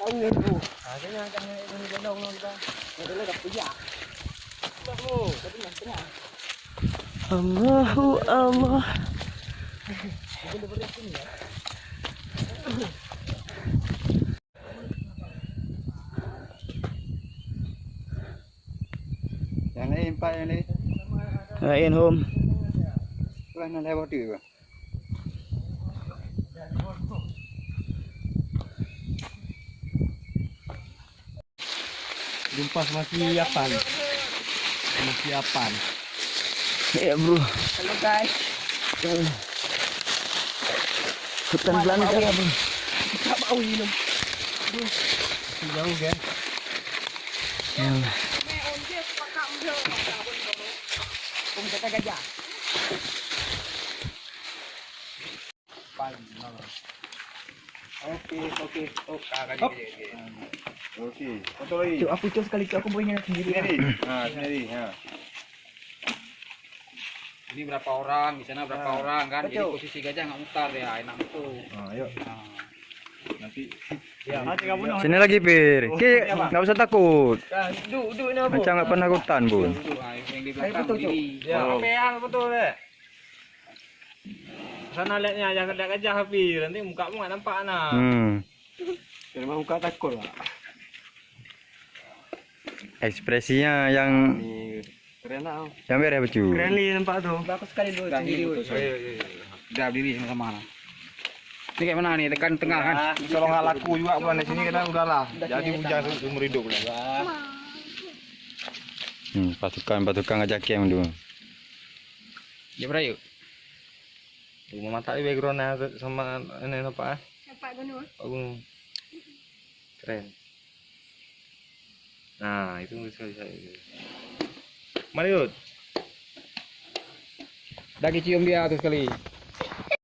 angin tuh. Jangan ini gendong kita. Ada lagi punya. Bahu, tapi yang tengah. Allahu Allah. Boleh beri sini ya. Yang ini empat yang ini. Lain home. Bukan nak lewat dia. Limpas masih apaan? Masih apaan? Ya bro. Halo guys. Hutan belantara bro. Kita mau minum. Jauh kan? Ya. Kata gajah. Oke. Oh, kakak gede. Okey. Betul lagi. Cuk, aku cuk sekali cuk, aku boleh nyala sendiri. Sendiri. Ini berapa orang, di sana berapa orang kan? Jadi posisi gajah nggak mutar ya, enak betul. Ayo. Nanti Sini lagi Pir. Ki enggak usah takut. Duduk ni apa? Macam enggak pernah hutan pun. Yang di belakang betul, Cuk. diri. Ya, Yang betul deh. Sana lihatnya jangan lihat gajah Hafi, nanti mukamu nggak nampak nah. Memang muka takut lah. Ekspresinya yang Keren lah. beres becu. Keren li nampak tu. Bagus sekali lu sendiri. Udah berdiri sama-sama. Ini kayak mana nih? Tekan tengah kan? kalau nggak laku juga bukan di sini kan udahlah. Jadi hujan seumur hidup lah. Pasukan ngajak kem dulu. Ya berapa yuk? Rumah mata backgroundnya sama ini apa? Pak Gunung. Pak Gunung. Keren. Nah itu sekali saya. Mari Yud. Dagi cium dia tuh sekali.